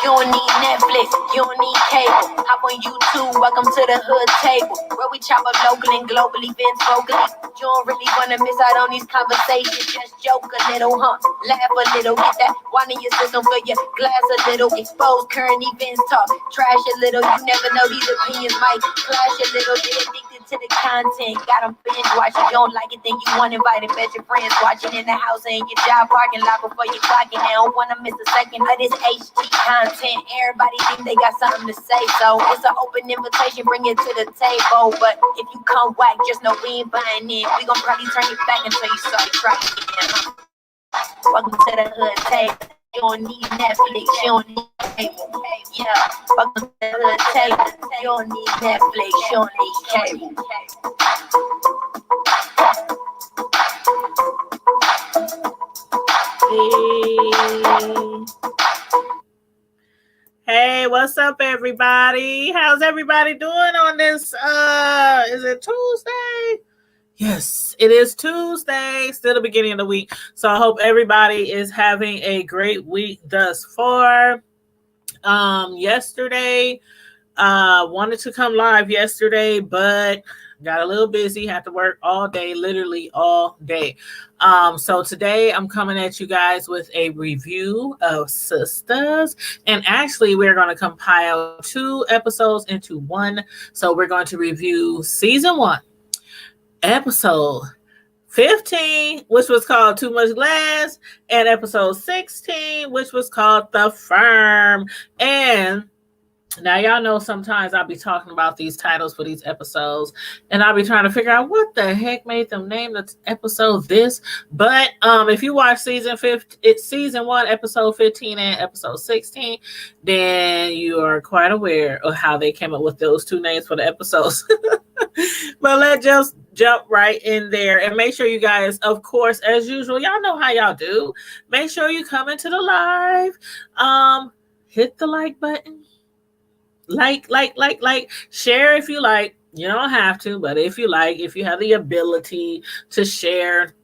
You don't need Netflix, you don't need cable. Hop on YouTube, welcome to the hood table, where we chop up local and global events vocally. You don't really wanna miss out on these conversations. Just joke a little, laugh a little, get that wine in your system, fill your glass a little, expose current events, talk trash a little. You never know, these opinions might clash a little. Get addicted to the content, got them binge watching. You don't like it, then you want to invite and bet your friends watching in the house and your job parking lot before you clock in. They don't wanna miss a second of this HT content. Everybody think they got something to say, so it's an open invitation, bring it to the table. But if you come whack, just know we ain't buying in. We gon' probably turn you back until you start trying again. Welcome to the hood table. You don't need Netflix, you don't need cable. Yeah, welcome to the hood table. You don't need Netflix, you don't need cable. Hey, what's up, everybody? How's everybody doing on this? Is it Tuesday? Yes, it is Tuesday, still the beginning of the week. So I hope everybody is having a great week thus far. Yesterday, wanted to come live yesterday, but got a little busy, had to work all day, literally all day. So today I'm coming at you guys with a review of Sistas. And actually, we're going to compile 2 episodes into one. So we're going to review season 1, episode 15, which was called Too Much Glass, and episode 16, which was called The Firm. And now, y'all know sometimes I'll be talking about these titles for these episodes, and I'll be trying to figure out what the heck made them name the episode this. But if you watch season 1, episode 15 and episode 16, then you are quite aware of how they came up with those 2 names for the episodes. But let's just jump right in there and make sure you guys, of course, as usual, y'all know how y'all do. Make sure you come into the live. Hit the like button. Like, share if you like. You don't have to, but if you like, if you have the ability to share,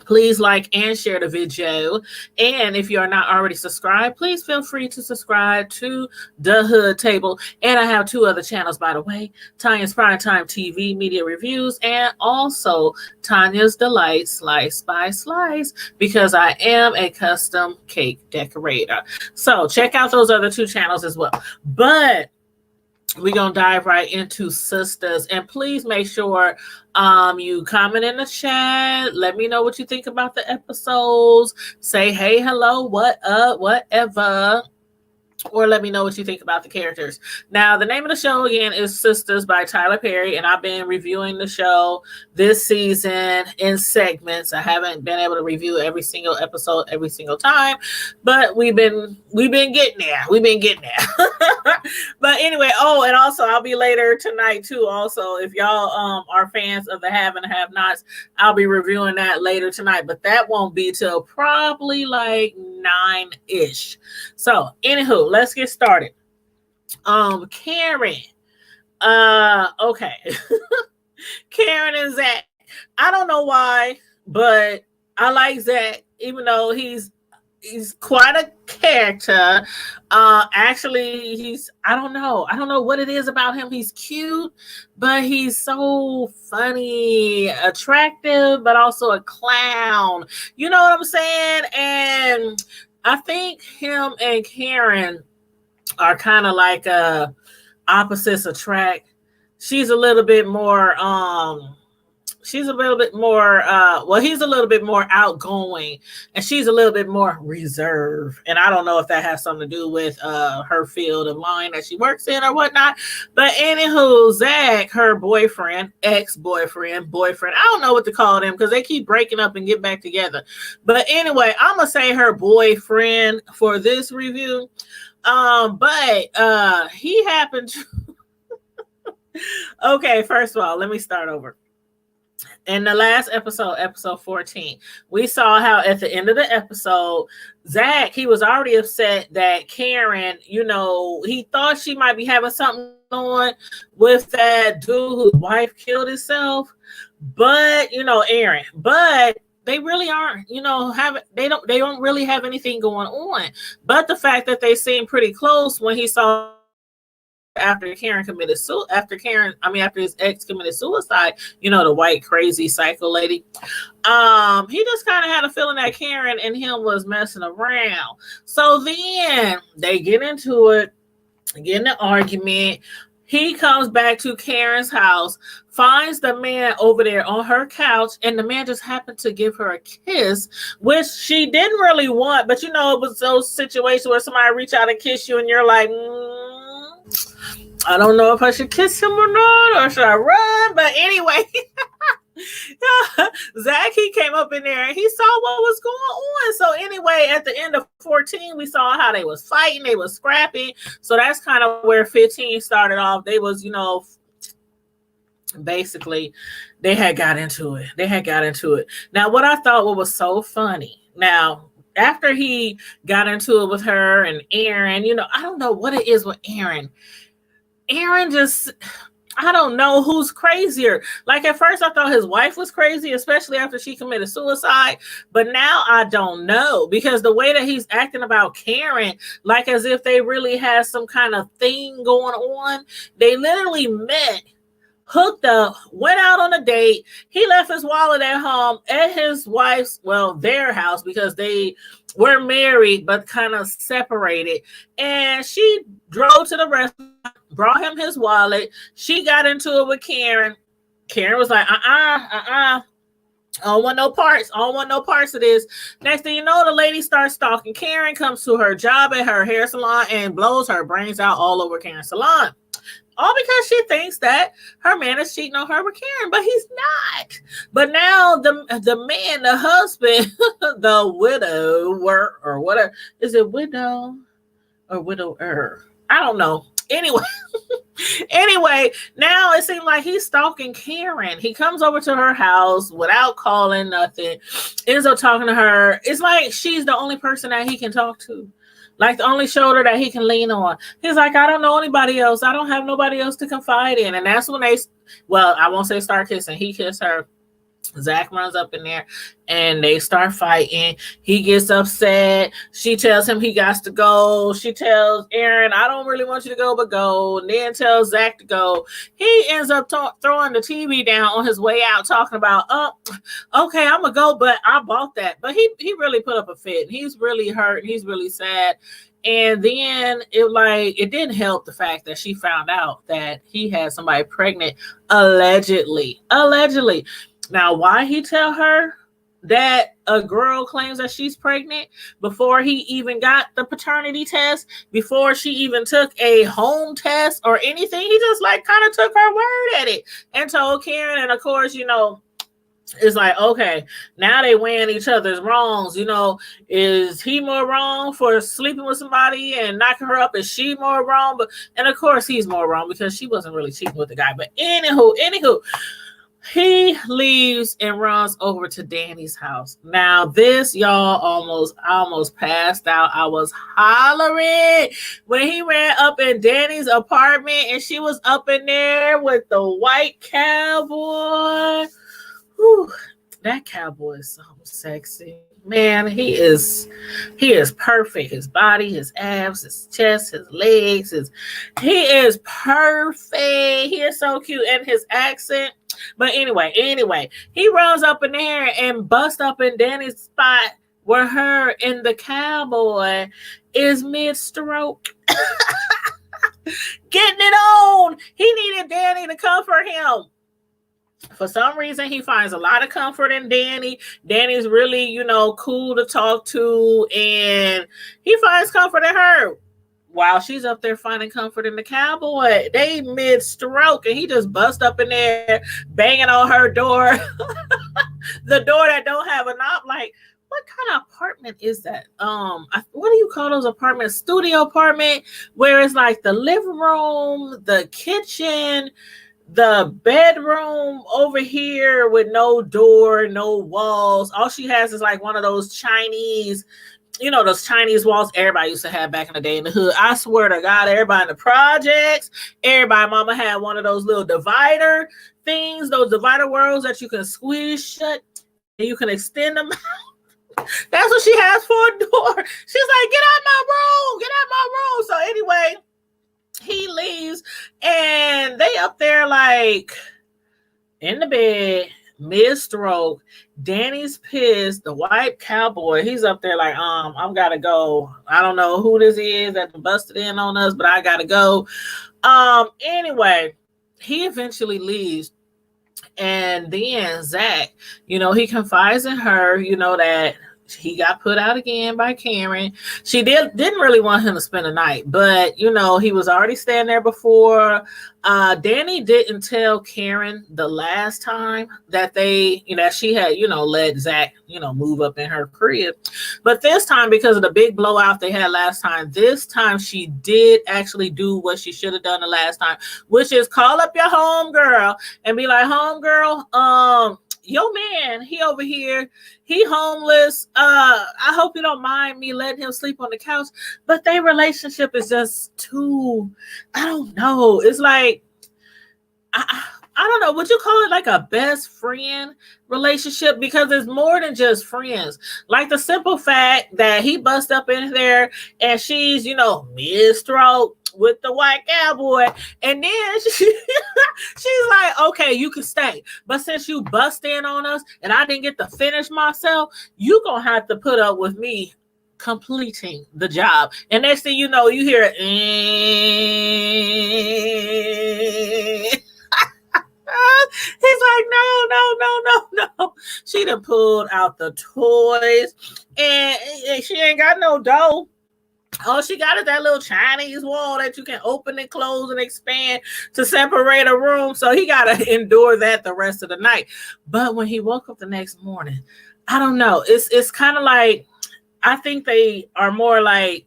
please like and share the video. And if you are not already subscribed, please feel free to subscribe to The Hood Table. And I have 2 other channels, by the way, Tanya's Primetime TV Media Reviews, and also Tanya's Delight Slice by Slice, because I am a custom cake decorator. So check out those other 2 channels as well. But we're going to dive right into Sistas. And please make sure you comment in the chat. Let me know what you think about the episodes. Say, hey, hello, what up, whatever. Or let me know what you think about the characters. Now, the name of the show, again, is Sistas by Tyler Perry. And I've been reviewing the show this season in segments. I haven't been able to review every single episode every single time. But we've been getting there. We've been getting there. But anyway, and also I'll be later tonight, too. Also, if y'all are fans of the Have and Have Nots, I'll be reviewing that later tonight. But that won't be till probably like 9-ish. So, anywho, let's get started. Karen. Okay. Karen and Zach. I don't know why, but I like Zach, even though he's quite a character. Actually, I don't know what it is about him. He's cute, but he's so funny, attractive, but also a clown. You know what I'm saying? And I think him and Karen are kind of like opposites attract. He's a little bit more he's a little bit more outgoing, and she's a little bit more reserved. And I don't know if that has something to do with her field of line that she works in or whatnot. But anywho, Zach, her boyfriend, ex-boyfriend, boyfriend, I don't know what to call them because they keep breaking up and get back together. But anyway, I'm gonna say her boyfriend for this review. But he happened to okay, first of all, let me start over. In the last episode, episode 14, we saw how at the end of the episode, Zach, he was already upset that Karen, he thought she might be having something on with that dude whose wife killed himself. But, Aaron, but they really aren't, they don't really have anything going on. But the fact that they seem pretty close when he saw after his ex committed suicide, the white crazy psycho lady. He just kind of had a feeling that Karen and him was messing around. So then they get into it, get in an argument. He comes back to Karen's house, finds the man over there on her couch, and the man just happened to give her a kiss, which she didn't really want. But it was those situations where somebody reach out and kiss you, and you're like, I don't know if I should kiss him or not, or should I run? But anyway, Zach, he came up in there and he saw what was going on. So anyway, at the end of 14, we saw how they was fighting, they was scrapping. So that's kind of where 15 started off. They was, basically they had got into it. Now, what I thought was so funny. Now, after he got into it with her and Aaron, I don't know what it is with Aaron. Aaron just, I don't know who's crazier. Like at first I thought his wife was crazy, especially after she committed suicide. But now I don't know, because the way that he's acting about Karen, like as if they really had some kind of thing going on. They literally met, hooked up, went out on a date. He left his wallet at home at his wife's, their house, because they were married but kind of separated. And she drove to the restaurant, brought him his wallet. She got into it with Karen. Karen was like, I don't want no parts. I don't want no parts of this. Next thing you know, the lady starts stalking Karen, comes to her job at her hair salon and blows her brains out all over Karen's salon. All because she thinks that her man is cheating on her with Karen, but he's not. But now the man, the husband, the widower, or whatever, is it widow or widower? I don't know. Anyway, now it seems like he's stalking Karen. He comes over to her house without calling nothing, ends up talking to her. It's like she's the only person that he can talk to, like the only shoulder that he can lean on. He's like, I don't know anybody else. I don't have nobody else to confide in. And that's when I won't say start kissing. He kissed her. Zach runs up in there and they start fighting. He gets upset. She tells him he got to go. She tells Aaron, I don't really want you to go, but go. And then tells Zach to go. He ends up throwing the TV down on his way out, talking about, okay, I'm going to go, but I bought that. But he really put up a fit. He's really hurt. He's really sad. And then it didn't help the fact that she found out that he had somebody pregnant, allegedly. Now, why he tell her that a girl claims that she's pregnant before he even got the paternity test, before she even took a home test or anything? He just kind of took her word at it and told Karen. And of course, it's like, okay, now they weighing each other's wrongs. Is he more wrong for sleeping with somebody and knocking her up? Is she more wrong? And of course, he's more wrong because she wasn't really cheating with the guy. But anywho, he leaves and runs over to Danny's house. Now, this, y'all, I almost passed out. I was hollering when he ran up in Danny's apartment and she was up in there with the white cowboy. Whew, that cowboy is so sexy. Man, he is perfect. His body, his abs, his chest, his legs, he is perfect. He is so cute, and his accent. But anyway, he runs up in there and busts up in Danny's spot where her and the cowboy is mid-stroke. Getting it on. He needed Danny to comfort him. For some reason, he finds a lot of comfort in Danny. Danny's really, cool to talk to, and he finds comfort in her while she's up there finding comfort in the cowboy. They mid-stroke, and he just busts up in there, banging on her door. The door that don't have a knob. Like, what kind of apartment is that? What do you call those apartments? Studio apartment, where it's like the living room, the kitchen, the bedroom over here with no door, no walls. All she has is like one of those Chinese, those Chinese walls everybody used to have back in the day in the hood. I swear to God, everybody in the projects, everybody mama had one of those little divider things, those divider worlds that you can squeeze shut. and you can extend them. That's what she has for a door. She's like, get out my room, get out my room. So anyway, he leaves and they up there like in the bed, mid-stroke. Danny's pissed. The white cowboy, he's up there like, I've gotta go. I don't know who this is that busted in on us, but I gotta go. Anyway, he eventually leaves. And then Zach, he confides in her, that he got put out again by Karen. She didn't really want him to spend the night, but he was already staying there before. Danny didn't tell Karen the last time that she had let Zach move up in her crib, but this time, because of the big blowout they had last time, this time she did actually do what she should have done the last time, which is call up your homegirl and be like, homegirl, your man, he over here, he homeless. I hope you don't mind me letting him sleep on the couch, but their relationship is just too, I don't know. It's like, I don't know. Would you call it like a best friend relationship? Because it's more than just friends. Like the simple fact that he bust up in there and she's, mid-stroke with the white cowboy, and then she's like, okay, you can stay, but since you bust in on us and I didn't get to finish myself, you gonna have to put up with me completing the job. And next thing you know, you hear he's like, no. She done pulled out the toys and she ain't got no dough. All she got is that little Chinese wall that you can open and close and expand to separate a room. So he got to endure that the rest of the night. But when he woke up the next morning, I don't know. It's kind of like, I think they are more like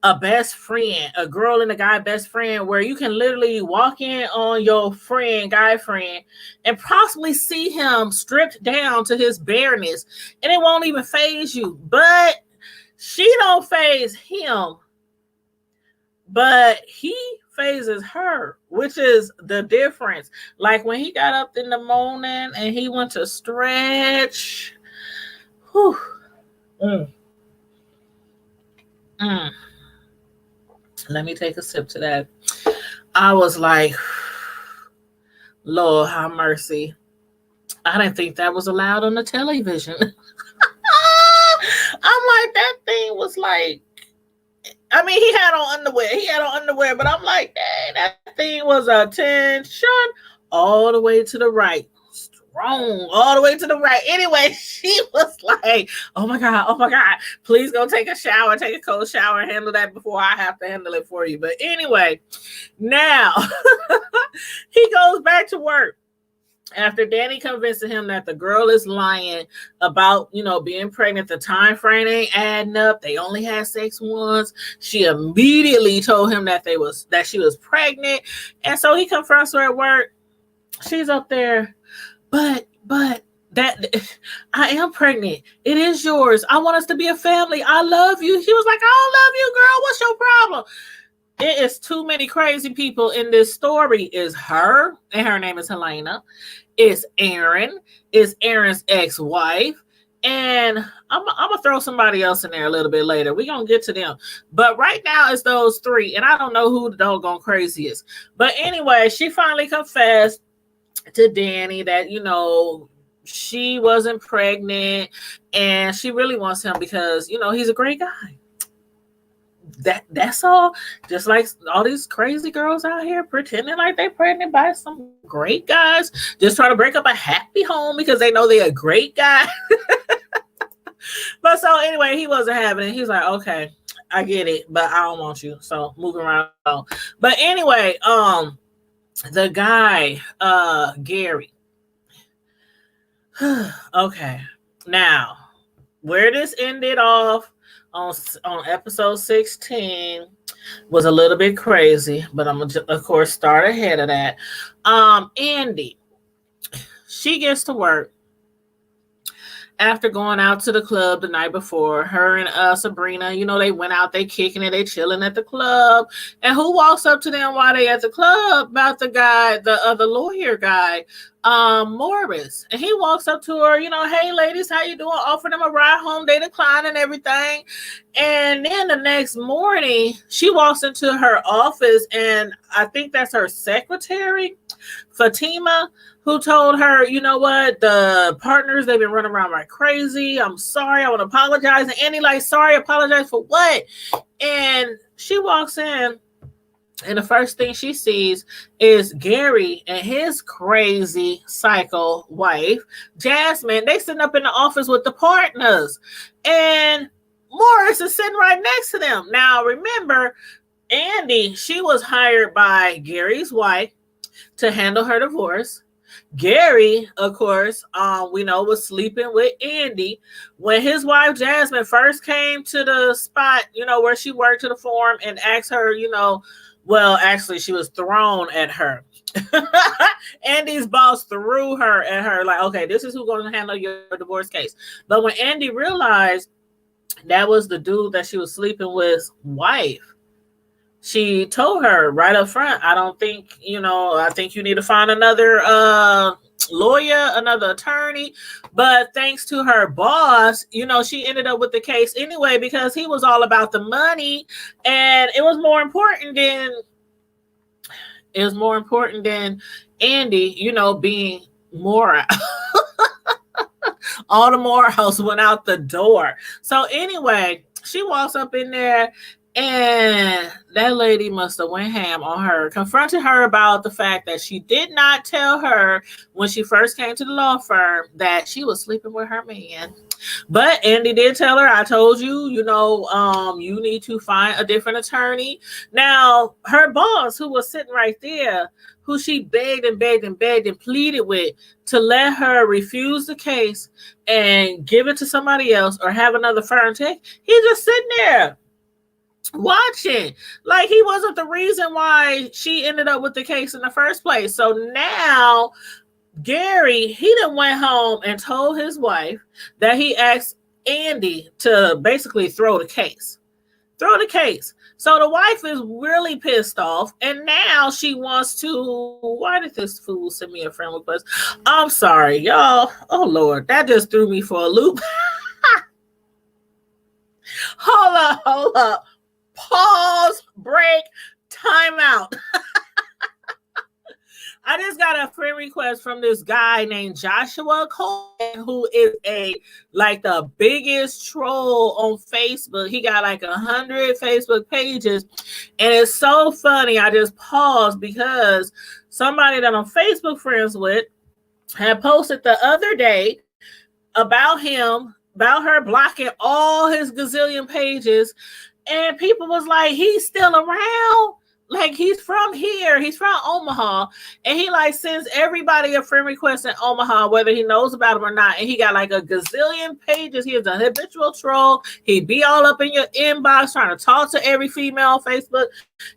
a best friend, a girl and a guy best friend, where you can literally walk in on your guy friend, and possibly see him stripped down to his bareness, and it won't even faze you. But she don't faze him, but he phases her, which is the difference. Like when he got up in the morning and he went to stretch. Whew. Let me take a sip to that. I was like, Lord have mercy. I didn't think that was allowed on the television. I'm like, that thing was like, I mean, he had on underwear, but I'm like, dang, that thing was attention all the way to the right. Strong all the way to the right. Anyway, she was like, oh my God, please go take a shower, take a cold shower, and handle that before I have to handle it for you. But anyway, now he goes back to work after Danny convinced him that the girl is lying about, being pregnant. The time frame ain't adding up. They only had sex once. She immediately told him that she was pregnant. And so he confronts her at work. She's up there, but that I am pregnant. It is yours. I want us to be a family. I love you. He was like, I don't love you, girl. What's your problem? It is too many crazy people in this story. Is her, and her name is Helena. It's Aaron. It's Aaron's ex-wife. And I'm going to throw somebody else in there a little bit later. We're going to get to them. But right now it's those three. And I don't know who the doggone crazy is. But anyway, she finally confessed to Danny that, she wasn't pregnant. And she really wants him because, he's a great guy. That's all. Just like all these crazy girls out here pretending like they're pregnant by some great guys, just trying to break up a happy home because they know they're a great guy. But so anyway, he wasn't having it. He's like, okay, I get it, but I don't want you. So moving around. But anyway, the guy, Gary. Okay, now where this ended off on episode 16 was a little bit crazy, but I'm gonna of course start ahead of that. Andy, she gets to work after going out to the club the night before, her and Sabrina, they went out, they kicking it, they chilling at the club. And who walks up to them while they at the club? About the guy, the other lawyer guy, Morris. And he walks up to her, hey ladies, how you doing? Offer them a ride home. They decline and everything. And then the next morning, she walks into her office, and I think that's her secretary, Fatima, who told her, you know what, the partners, they've been running around like crazy. I'm sorry. I want to apologize. And Andy like, sorry, apologize for what? And she walks in, and the first thing she sees is Gary and his crazy psycho wife, Jasmine. They sitting up in the office with the partners. And Morris is sitting right next to them. Now, remember, Andy, she was hired by Gary's wife to handle her divorce. Gary, of course, we know was sleeping with Andy. When his wife Jasmine first came to the spot, where she worked to the farm, and asked her, well, actually, she was thrown at her. Andy's boss threw her at her, like, okay, this is who's going to handle your divorce case. But when Andy realized that was the dude that she was sleeping with, wife, she told her right up front, I don't think, I think you need to find another lawyer, another attorney. But thanks to her boss, she ended up with the case anyway, because he was all about the money. And it was more important than Andy, being moral. All the morals went out the door. So anyway, she walks up in there, and that lady must have went ham on her, confronted her about the fact that she did not tell her when she first came to the law firm that she was sleeping with her man. But Andy did tell her, I told you, you need to find a different attorney. Now, her boss, who was sitting right there, who she begged and begged and begged and pleaded with to let her refuse the case and give it to somebody else or have another firm take, he's just sitting there watching, like he wasn't the reason why she ended up with the case in the first place. So now Gary, he done went home and told his wife that he asked Andy to basically throw the case. So the wife is really pissed off, and now she wants to, why did this fool send me a friend request? I'm sorry, y'all. Oh Lord, that just threw me for a loop. Hold up. Pause, break, time out. I just got a friend request from this guy named Joshua Cohen, who is the biggest troll on Facebook. He got 100 Facebook pages, and it's so funny. I just paused because somebody that I'm Facebook friends with had posted the other day about her blocking all his gazillion pages. And people was like, he's still around. Like, he's from here. He's from Omaha. And he sends everybody a friend request in Omaha, whether he knows about him or not. And he got a gazillion pages. He is a habitual troll. He be all up in your inbox trying to talk to every female on Facebook.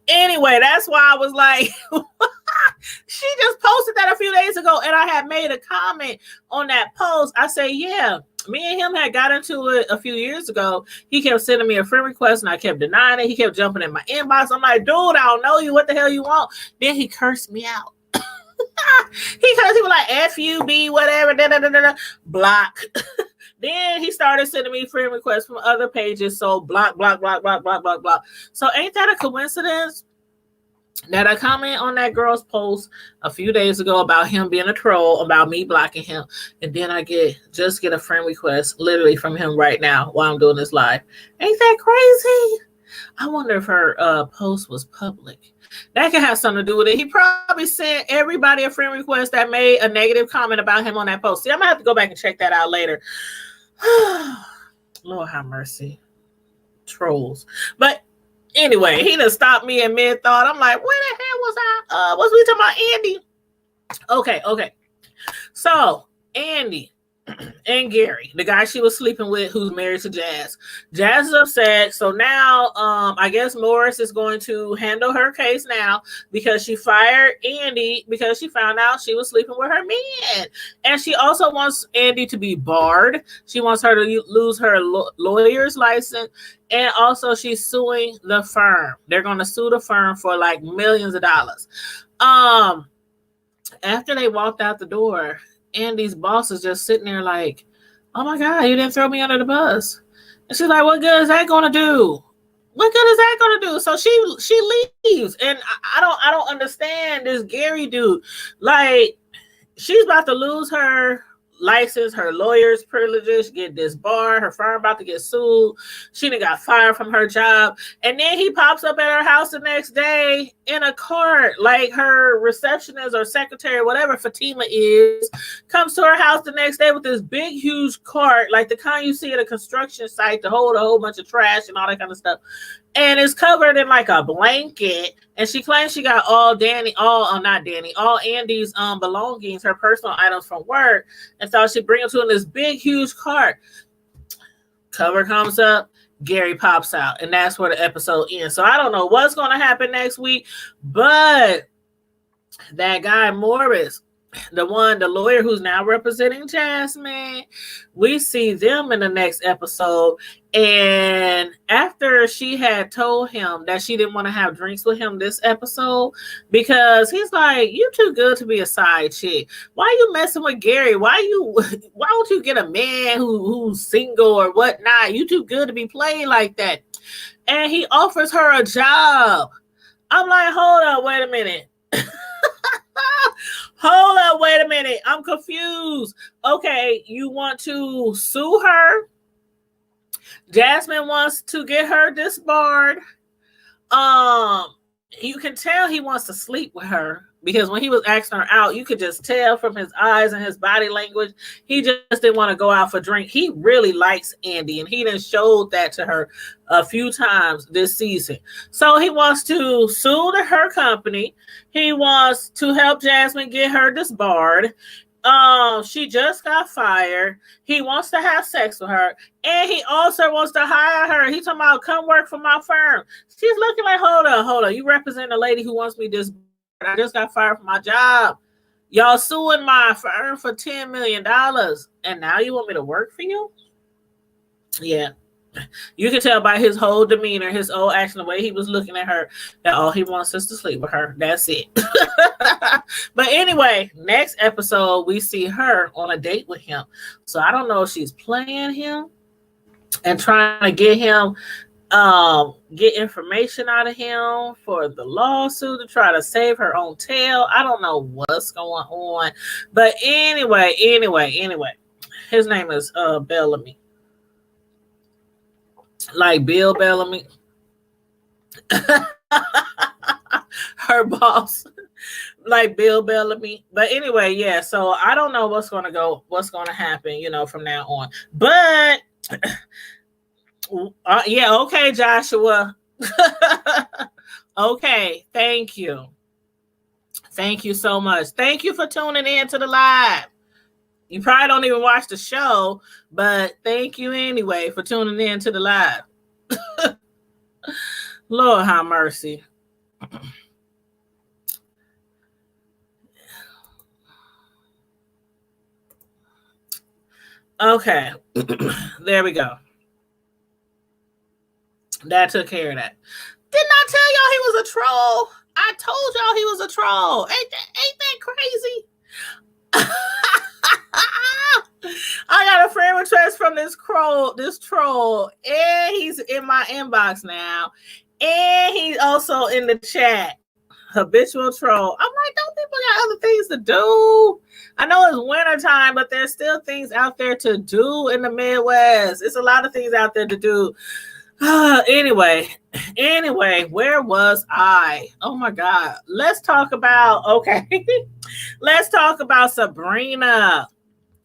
Anyway, that's why I was like, she just posted that a few days ago. And I had made a comment on that post. I say, yeah. Me and him had got into it a few years ago. He kept sending me a friend request, and I kept denying it. He kept jumping in my inbox. I'm like, dude, I don't know you. What the hell you want? Then he cursed me out. He cursed. He was like, F you, B, whatever, block. Then he started sending me friend requests from other pages. So block. So ain't that a coincidence that I comment on that girl's post a few days ago about him being a troll, about me blocking him, and then I get a friend request literally from him right now while I'm doing this live. Ain't that crazy? I wonder if her post was public. That could have something to do with it. He probably sent everybody a friend request that made a negative comment about him on that post. See, I'm gonna have to go back and check that out later. Lord have mercy. Trolls. But anyway, he done stopped me in mid-thought. I'm like, where the hell was I? Was we talking about Andy? Okay. So, Andy, and Gary, the guy she was sleeping with, who's married to Jazz. Jazz is upset. So now, I guess Morris is going to handle her case now because she fired Andy because she found out she was sleeping with her man. And she also wants Andy to be barred. She wants her to lose her lawyer's license. And also she's suing the firm. They're going to sue the firm for like millions of dollars. After they walked out the door, Andy's boss is just sitting there like, oh my God, you didn't throw me under the bus. And she's like, what good is that going to do? What good is that going to do? So she leaves. And I don't understand this Gary dude. Like, she's about to lose her license, her lawyer's privileges, get disbarred, her firm about to get sued. She done got fired from her job. And then he pops up at her house the next day in a cart, like her receptionist or secretary, whatever Fatima is, comes to her house the next day with this big, huge cart, like the kind you see at a construction site to hold a whole bunch of trash and all that kind of stuff. And it's covered in like a blanket. And she claims she got all Andy's belongings, her personal items from work. And so she brings them to in this big, huge cart. Cover comes up, Gary pops out. And that's where the episode ends. So I don't know what's going to happen next week. But that guy, Morris, the lawyer who's now representing Jasmine, we see them in the next episode. And after she had told him that she didn't want to have drinks with him this episode, because he's like, you too good to be a side chick. Why you messing with Gary? Why don't you get a man who's single or whatnot? You too good to be playing like that. And he offers her a job. I'm like, hold up, wait a minute. Hold up, wait a minute. I'm confused. Okay, you want to sue her? Jasmine wants to get her disbarred. You can tell he wants to sleep with her because when he was asking her out, you could just tell from his eyes and his body language, he just didn't want to go out for drink. He really likes Andy, and he done showed that to her a few times this season. So he wants to sue her company. He wants to help Jasmine get her disbarred. She just got fired. He wants to have sex with her, and he also wants to hire her. He's talking about come work for my firm. She's looking like, hold up. You represent a lady who wants me disbarred. I just got fired from my job. Y'all suing my firm for $10 million, and now you want me to work for you? Yeah. You can tell by his whole demeanor, his whole action, the way he was looking at her, that all he wants is to sleep with her. That's it. But anyway, next episode, we see her on a date with him. So I don't know if she's playing him and trying to get him, get information out of him for the lawsuit to try to save her own tail. I don't know what's going on. But anyway, his name is Bellamy. Like Bill Bellamy. Her boss. Like Bill Bellamy. But anyway, yeah, so I don't know what's going to happen, from now on. But yeah, okay, Joshua. Okay, thank you. Thank you so much. Thank you for tuning in to the live. You probably don't even watch the show, but thank you anyway for tuning in to the live. Lord have mercy. Okay. There we go. That took care of that. Didn't I tell y'all he was a troll? I told y'all he was a troll. Ain't that crazy? I got a friend request from this troll, and he's in my inbox now, and he's also in the chat. Habitual troll. I'm like, don't people got other things to do? I know it's wintertime, but there's still things out there to do in the Midwest. It's a lot of things out there to do. Anyway, where was I? Oh my God. Let's talk about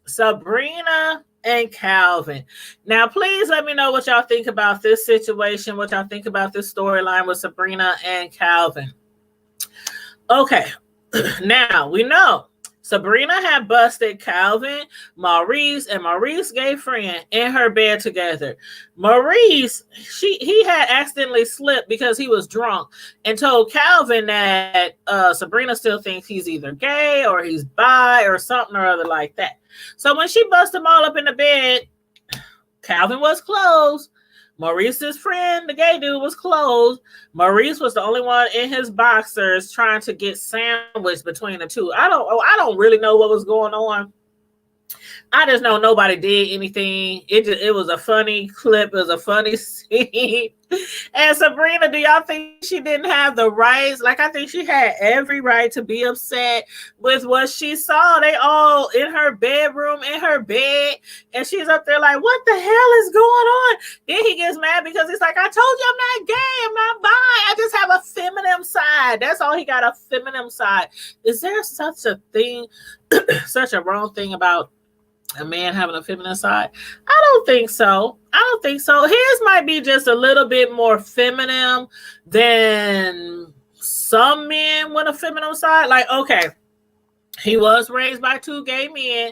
Sabrina and Calvin. Now, please let me know what y'all think about this situation, what y'all think about this storyline with Sabrina and Calvin. Okay, now we know Sabrina had busted Calvin, Maurice, and Maurice's gay friend in her bed together. Maurice, he had accidentally slipped because he was drunk and told Calvin that Sabrina still thinks he's either gay or he's bi or something or other like that. So when she busted them all up in the bed, Calvin was clothed. Maurice's friend, the gay dude, was clothed. Maurice was the only one in his boxers trying to get sandwiched between the two. I don't really know what was going on. I just know nobody did anything. It was a funny clip. It was a funny scene. And Sabrina, do y'all think she didn't have the rights? Like, I think she had every right to be upset with what she saw. They all in her bedroom, in her bed, and she's up there like, what the hell is going on? Then he gets mad because he's like, I told you I'm not gay. I'm not bi. I just have a feminine side. That's all he got, a feminine side. Is there such a thing, such a wrong thing about a man having a feminine side? I don't think so. His might be just a little bit more feminine than some men with a feminine side. Like, okay, he was raised by two gay men.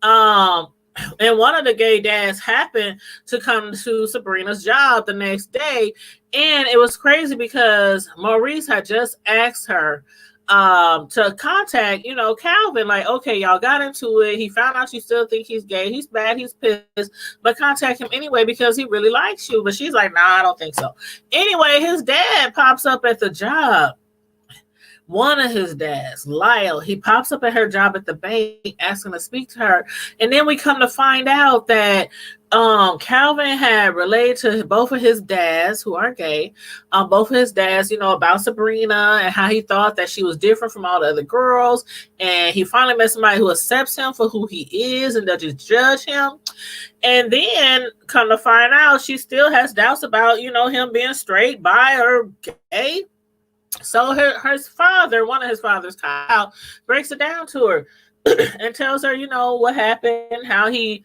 And one of the gay dads happened to come to Sabrina's job the next day. And it was crazy because Maurice had just asked her to contact, Calvin, like, okay, y'all got into it. He found out you still think he's gay. He's bad. He's pissed, but contact him anyway because he really likes you. But she's like, nah, I don't think so. Anyway, his dad pops up at the job. One of his dads, Lyle, he pops up at her job at the bank asking to speak to her. And then we come to find out that Calvin had relayed to both of his dads, who are gay, both of his dads, about Sabrina and how he thought that she was different from all the other girls. And he finally met somebody who accepts him for who he is and doesn't judge him. And then come to find out she still has doubts about, him being straight, bi, or gay. So her father, one of his fathers, Kyle, breaks it down to her and tells her, what happened, how he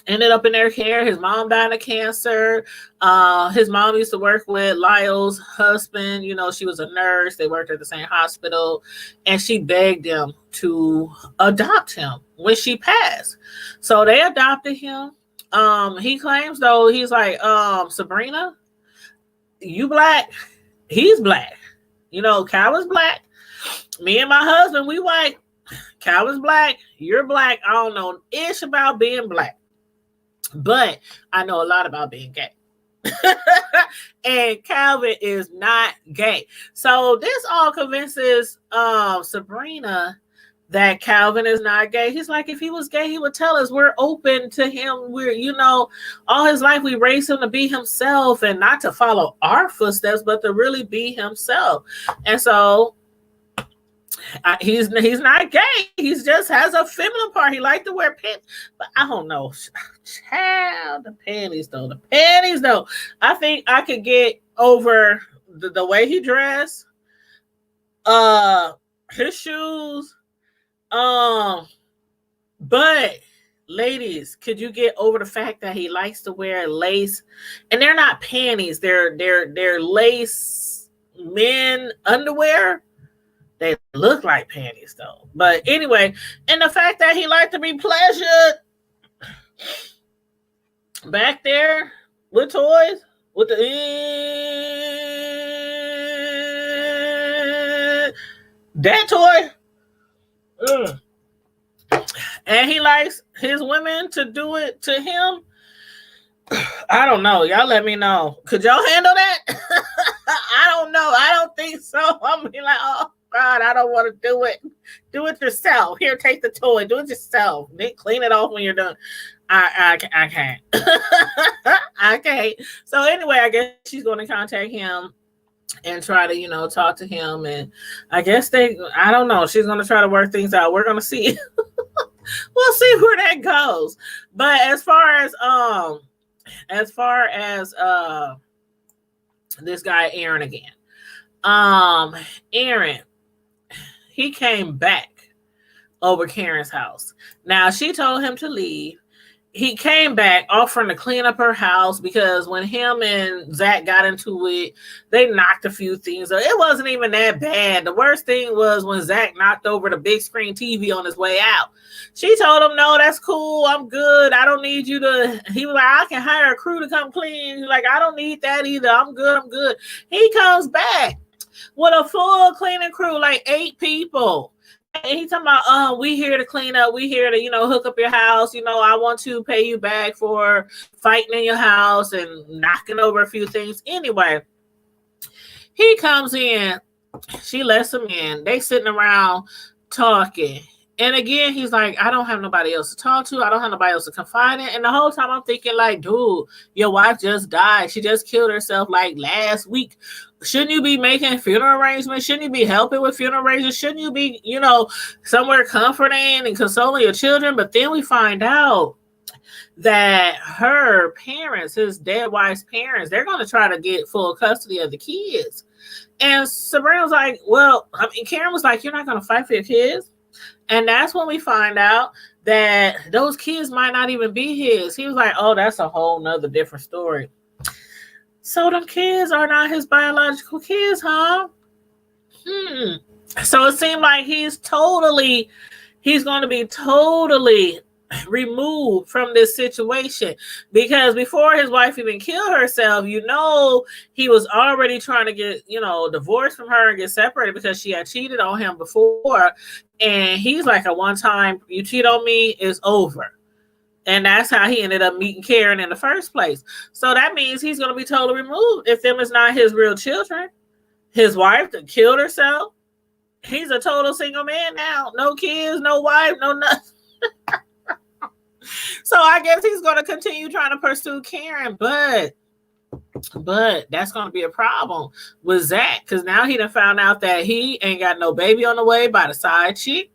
ended up in their care. His mom died of cancer. His mom used to work with Lyle's husband. She was a nurse. They worked at the same hospital. And she begged them to adopt him when she passed. So they adopted him. He claims, though, he's like, Sabrina, you black? He's black. Cal is black. Me and my husband, we white. Cal is black. You're black. I don't know ish about being black, but I know a lot about being gay. And Calvin is not gay. So this all convinces Sabrina that Calvin is not gay. He's like, if he was gay, he would tell us. We're open to him. We're, all his life we raised him to be himself and not to follow our footsteps, but to really be himself. And so he's not gay. He just has a feminine part. He liked to wear pants, but I don't know. Child, the panties though. I think I could get over the way he dressed, his shoes. But ladies, could you get over the fact that he likes to wear lace? And they're not panties, they're lace men underwear. They look like panties though. But anyway, and the fact that he liked to be pleasured back there with toys, with that toy. And he likes his women to do it to him. I don't know. Y'all let me know. Could y'all handle that? I don't know. I don't think so. I'm be like, oh God, I don't want to do it. Do it yourself. Here, take the toy. Do it yourself. Then clean it off when you're done. I can't. I can't. So anyway, I guess she's going to contact him and try to, talk to him. And I guess I don't know. She's going to try to work things out. We're going to see. We'll see where that goes. But as far as this guy, Aaron again, Aaron, he came back over Karen's house. Now she told him to leave. he came back offering to clean up her house because when him and Zach got into it, they knocked a few things. It wasn't even that bad. The worst thing was when Zach knocked over the big screen TV on his way out. She told him, no, that's cool. I'm good. I don't need you to. He was like, I can hire a crew to come clean. He's like, I don't need that either. I'm good. I'm good. He comes back with a full cleaning crew, like 8 people. And he's talking about, we here to clean up. We here to, hook up your house. I want to pay you back for fighting in your house and knocking over a few things. Anyway, he comes in. She lets him in. They sitting around talking. And again, he's like, I don't have nobody else to talk to. I don't have nobody else to confide in. And the whole time I'm thinking like, dude, your wife just died. She just killed herself like last week. Shouldn't you be making funeral arrangements? Shouldn't you be helping with funeral arrangements? Shouldn't you be, somewhere comforting and consoling your children? But then we find out that her parents, his dead wife's parents, they're going to try to get full custody of the kids. And Sabrina was like, Karen was like, you're not going to fight for your kids? And that's when we find out that those kids might not even be his. He was like, oh, that's a whole nother different story. So them kids are not his biological kids, huh? So it seemed like he's going to be totally removed from this situation, because before his wife even killed herself, he was already trying to get, divorced from her and get separated because she had cheated on him before. And he's like, a one time, you cheat on me, it's over. And that's how he ended up meeting Karen in the first place. So that means he's going to be totally removed if them is not his real children. His wife that killed herself. He's a total single man now. No kids, no wife, no nothing. So I guess he's going to continue trying to pursue Karen, but that's going to be a problem with Zach, because now he done found out that he ain't got no baby on the way by the side chick.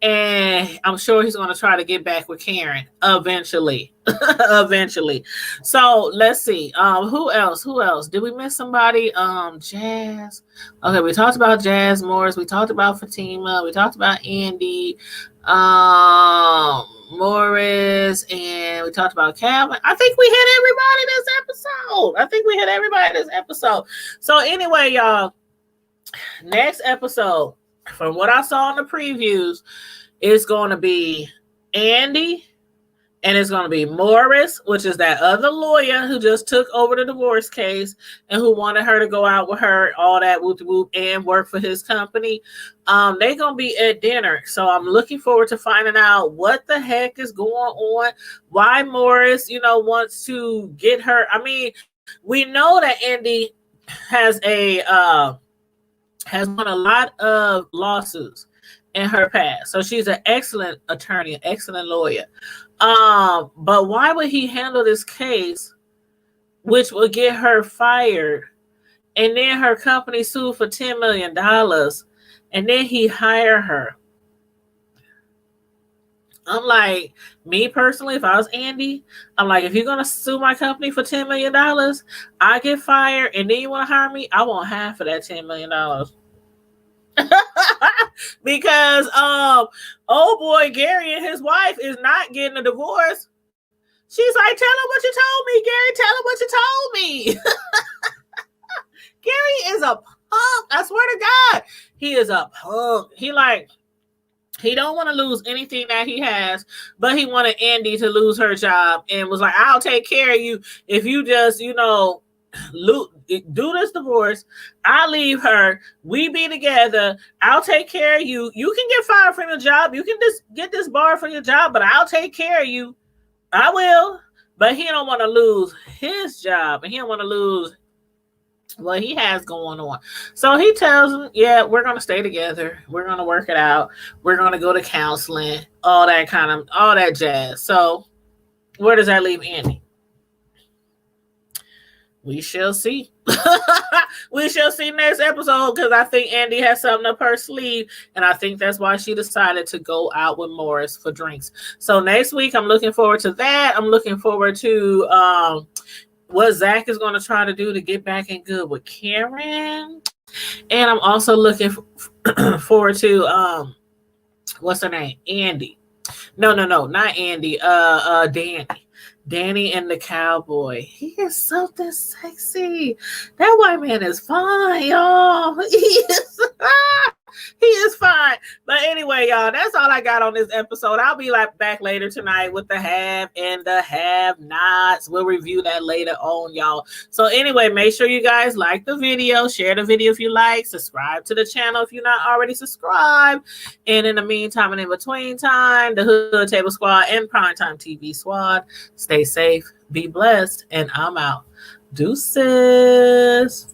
And I'm sure he's going to try to get back with Karen eventually. Eventually. So let's see. Who else? Did we miss somebody? Jazz. Okay, we talked about Jazz Morris. We talked about Fatima. We talked about Andy. Morris, and we talked about Calvin. I think we hit everybody this episode. So anyway, y'all, next episode, from what I saw in the previews, it's going to be Andy, and it's going to be Morris, which is that other lawyer who just took over the divorce case and who wanted her to go out with her, all that whoop and work for his company. They're going to be at dinner. So I'm looking forward to finding out what the heck is going on, why Morris, wants to get her. I mean, we know that Andy has won a lot of lawsuits in her past. So she's an excellent attorney, an excellent lawyer. But why would he handle this case, which will get her fired, and then her company sued for $10 million, and then he hire her? I'm like, me personally, if I was Andy, I'm like, if you're going to sue my company for $10 million, I get fired, and then you want to hire me, I want half of that $10 million. Because old boy Gary and his wife is not getting a divorce. She's like, tell him what you told me, Gary. Tell him what you told me. Gary is a punk. I swear to God, he is a punk. He don't want to lose anything that he has, but he wanted Andy to lose her job and was like, I'll take care of you if you just, do this divorce. I'll leave her. We be together. I'll take care of you. You can get fired from your job. You can just get this bar from your job, but I'll take care of you. I will. But he don't want to lose his job, and he don't want to lose what he has going on. So he tells him, yeah, we're going to stay together. We're going to work it out. We're going to go to counseling, all that jazz. So where does that leave Andy? We shall see. We shall see next episode, because I think Andy has something up her sleeve, and I think that's why she decided to go out with Morris for drinks. So next week, I'm looking forward to that. I'm looking forward to what Zach is going to try to do to get back in good with Karen. And I'm also looking forward to, what's her name? Andy. No, not Andy. Danny. Danny and the cowboy. He is something sexy. That white man is fine, y'all. He is fine. But anyway, y'all, that's all I got on this episode. I'll be like back later tonight with the have and the have nots. We'll review that later on, y'all. So anyway, make sure you guys like the video, share the video if you like, subscribe to the channel if you're not already subscribed. And in the meantime and in between time, the Hood Table Squad and Primetime TV Squad, stay safe, be blessed, and I'm out. Deuces.